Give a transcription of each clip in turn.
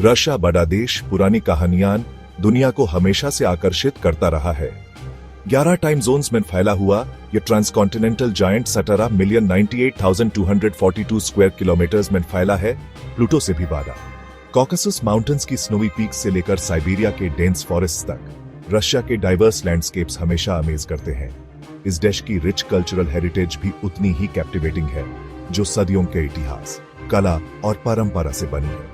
Russia बड़ा देश, पुरानी कहानियां दुनिया को हमेशा से आकर्षित करता रहा है। 11 टाइम जोन्स में फैला हुआ ये ट्रांसकॉन्टिनेंटल जायंट 17,98,242 स्क्वायर किलोमीटर्स में फैला है, प्लूटो से भी बड़ा। कॉकसस माउंटेन्स की स्नोवी पीक्स से लेकर साइबेरिया के डेंस फॉरेस्ट तक रशिया के डाइवर्स लैंडस्केप्स हमेशा अमेज करते हैं। इस देश की रिच कल्चरल हेरिटेज भी उतनी ही कैप्टिवेटिंग है, जो सदियों के इतिहास, कला और परंपरा से बनी है।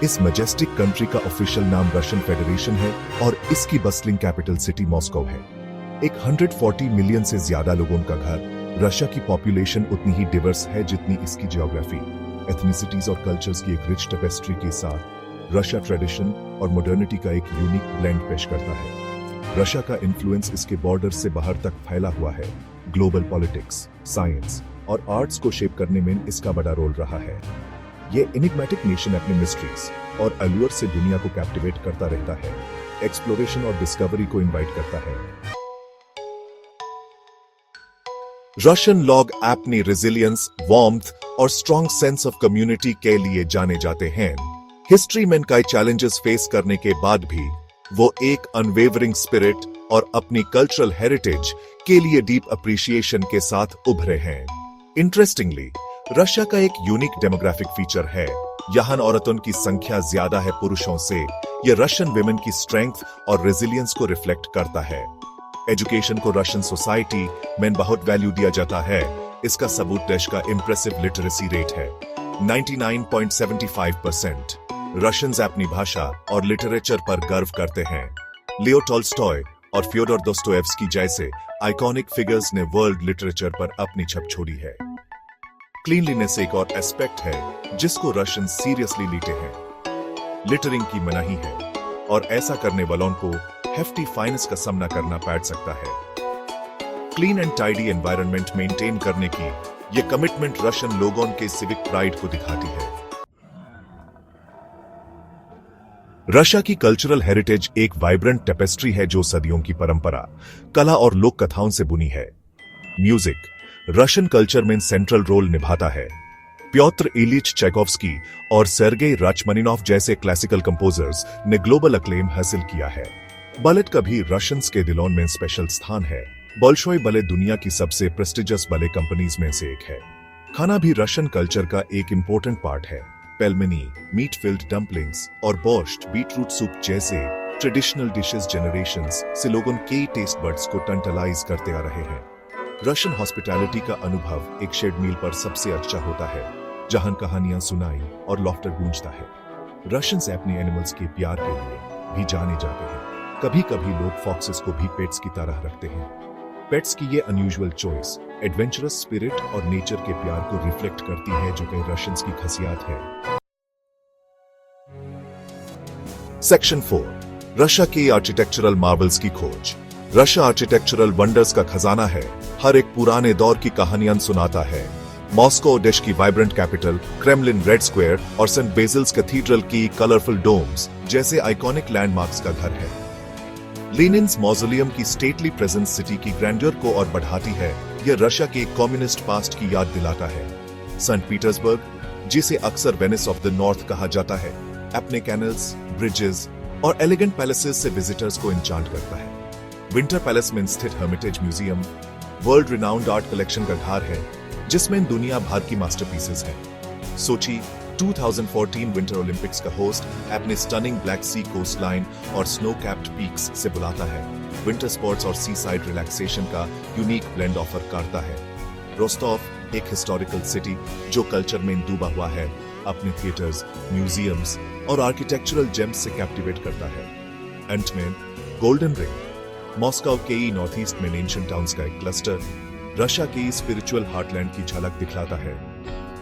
इस मैजेस्टिक कंट्री का ऑफिशियल नाम रशियन फेडरेशन है और इसकी बस्लिंग कैपिटल सिटी मॉस्को है। एक 140 मिलियन से ज्यादा लोगों का घर। रशिया की पॉपुलेशन उतनी ही डिवर्स है जितनी इसकी ज्योग्राफी। एथनिसिटीज और कल्चर्स की एक रिच टेपेस्ट्री के साथ रशिया ट्रेडिशन और मॉडर्निटी का एक यूनिक ब्लेंड पेश करता है। रशिया का इन्फ्लुएंस इसके बॉर्डर से बाहर तक फैला हुआ है। ग्लोबल पॉलिटिक्स, साइंस और आर्ट्स को शेप करने में इसका बड़ा रोल रहा है। ये एनिग्मेटिक नेशन अपने मिस्ट्रीज और अल्यूर से दुनिया को कैप्टिवेट करता रहता है, एक्सप्लोरेशन और डिस्कवरी को इनवाइट करता है। रशियन लोग अपनी रेजिलियंस, वार्मथ और स्ट्रॉन्ग सेंस ऑफ कम्युनिटी के लिए जाने जाते हैं। हिस्ट्री में कई चैलेंजेस फेस करने के बाद भी वो एक अनवेवरिंग स्पिरिट और अपनी कल्चरल हेरिटेज के लिए डीप अप्रिशिएशन के साथ उभरे हैं। इंटरेस्टिंगली, रशिया का एक यूनिक डेमोग्राफिक फीचर है। यहाँ औरतों की संख्या ज्यादा है पुरुषों से। यह रशियन विमेन की स्ट्रेंथ और रेजिलियंस को रिफ्लेक्ट करता है। एजुकेशन को रशियन सोसाइटी में बहुत वैल्यू दिया जाता है। इसका सबूत देश का इंप्रेसिव लिटरेसी रेट है, 99.75%। रशियंस अपनी भाषा और लिटरेचर पर गर्व करते हैं। लियो टॉल्स्टॉय और फ्योडोर दोस्तोयेव्स्की जैसे आइकॉनिक फिगर्स ने वर्ल्ड लिटरेचर पर अपनी छप छोड़ी है। क्लीनलीनेस एक और एस्पेक्ट है जिसको रशियन सीरियसली लेते हैं। लिटरिंग की मनाही है और ऐसा करने वालों को हेफ्टी फाइन्स का सामना करना पड़ सकता है। Clean and tidy environment maintain करने की यह कमिटमेंट रशियन लोगों के सिविक प्राइड को दिखाती है। रशिया की कल्चरल हेरिटेज एक वाइब्रेंट टेपेस्ट्री है जो सदियों की परंपरा, कला और लोक कथाओं से बुनी है। म्यूजिक रशियन कल्चर में सेंट्रल रोल निभाता है। प्योत्र इलिच चाइकोव्स्की और सेर्गेई राचमनिनोव जैसे क्लासिकल कंपोजर्स ने ग्लोबल अक्लेम हासिल किया है। बैलेट का भी रशियंस के दिलों में स्पेशल स्थान है। बोल्शोय बैलेट दुनिया की सबसे प्रेस्टिजियस बैलेट कंपनीज में से एक है। खाना भी रशियन कल्चर का एक इंपॉर्टेंट पार्ट है। पेलमेनी, मीट फिल्ड डम्पलिंग्स और बोर्श्ट, बीटरूट सूप जैसे ट्रेडिशनल डिशेस जनरेशंस से लोगों के टेस्ट बड्स को टंटलाइज करते आ रहे हैं। रशियन हॉस्पिटैलिटी का अनुभव एक शेड मील पर सबसे अच्छा होता है, जहां कहानियां सुनाई और लॉफ्टर गूंजता है। रशियंस अपने एनिमल्स के प्यार के लिए भी जाने जाते हैं। कभी कभी लोग फॉक्सेस को भी पेट्स की तरह रखते हैं। पेट्स की ये अनयूजुअल चॉइस एडवेंचरस स्पिरिट और नेचर के प्यार को रिफ्लेक्ट करती है, जो कई रशियंस की खासियत है। सेक्शन 4, रशिया की आर्किटेक्चरल मार्वल्स की खोज। रशिया आर्किटेक्चरल वंडर्स का खजाना है। हर एक पुराने दौर की कहानियां सुनाता है। मॉस्को देश की vibrant capital, Kremlin red square और सेंट बेसिल्स कैथीड्रल की कलरफुल डोम्स जैसे आइकॉनिक लैंडमार्क्स का घर है। लेनिन्स मॉज़ोलियम की स्टेटली प्रेजेंस सिटी की ग्रैंडियर को और बढ़ाती है। यह रशिया के कम्युनिस्ट पास्ट की याद दिलाता है। सेंट पीटर्सबर्ग, जिसे अक्सर वेनिस ऑफ द नॉर्थ कहा जाता है, अपने कैनल्स, ब्रिजेस और एलिगेंट पैलेसेस से विजिटर्स को इंचांट करता है। विंटर पैलेस में स्थित Hermitage museum world renowned art collection का घर है, जिसमें दुनिया भर की मास्टरपीसेस हैं। सोची 2014 विंटर ओलंपिक्स का होस्ट अपने स्टनिंग ब्लैक सी कोस्ट लाइन और स्नो कैप्ड पीक्स से बुलाता है। विंटर स्पोर्ट्स और सी साइड रिलैक्सेशन का यूनिक ब्लेंड ऑफर करता है। रोस्टोव एक हिस्टोरिकल सिटी जो कल्चर में डूबा हुआ है, अपने थिएटर्स, म्यूजियम्स और आर्किटेक्चरल जेम्स से कैप्टिवेट करता है। एंटमैन, गोल्डन रिंग, मॉस्को के नॉर्थ ईस्ट में एंशिएंट टाउन्स का एक क्लस्टर रशिया के स्पिरिचुअल हार्टलैंड की झलक दिखलाता है।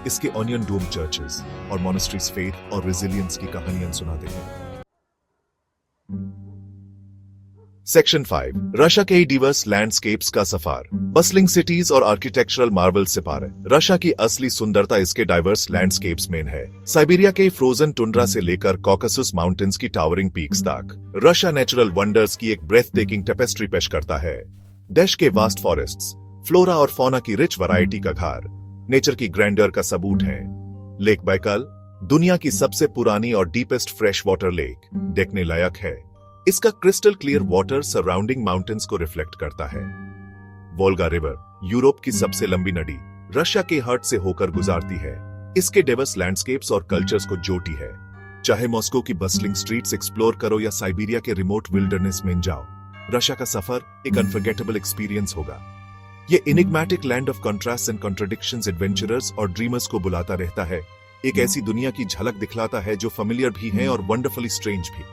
इसके ऑनियन डोम चर्चेस और मोनेस्ट्रीज फेथ और रेजिलियंस की कहानियां सुनाते हैं। सेक्शन 5, रशिया के डिवर्स लैंडस्केप्स का सफर। बस्लिंग सिटीज और आर्किटेक्चरल मार्वल से पार। रशिया की असली सुंदरता इसके डाइवर्स लैंडस्केप्स में है। साइबेरिया के फ्रोजन टुंड्रा से लेकर कॉकसस माउंटेन्स की टावरिंग पीक्स तक रशिया नेचुरल वंडर्स की एक ब्रेथ टेकिंग टेपेस्ट्री पेश करता है। देश के वास्ट फॉरेस्ट्स, फ्लोरा और फौना की रिच वैरायटी का घर नेचर की ग्रैंडर का सबूत है। लेक बैकल, दुनिया की सबसे पुरानी और डीपेस्ट फ्रेश वाटर लेक देखने लायक है। इसका crystal clear water surrounding mountains को रिफ्लेक्ट करता है। वोल्गा रिवर यूरोप की सबसे लंबी नदी रशिया के हार्ट से होकर गुजरती है। इसके डेवर्स लैंडस्केप्स और कल्चर्स को जोड़ती है। चाहे मॉस्को की बस्लिंग स्ट्रीट्स एक्सप्लोर करो या साइबेरिया के रिमोट विल्डरनेस में जाओ, रशिया का सफर एक अनफॉरगेटेबल एक्सपीरियंस होगा। ये enigmatic land of contrast and contradictions adventurers और ड्रीमर्स को बुलाता रहता है। एक ऐसी दुनिया की झलक दिखलाता है जो फेमिलियर भी है और वंडरफुली स्ट्रेंज भी।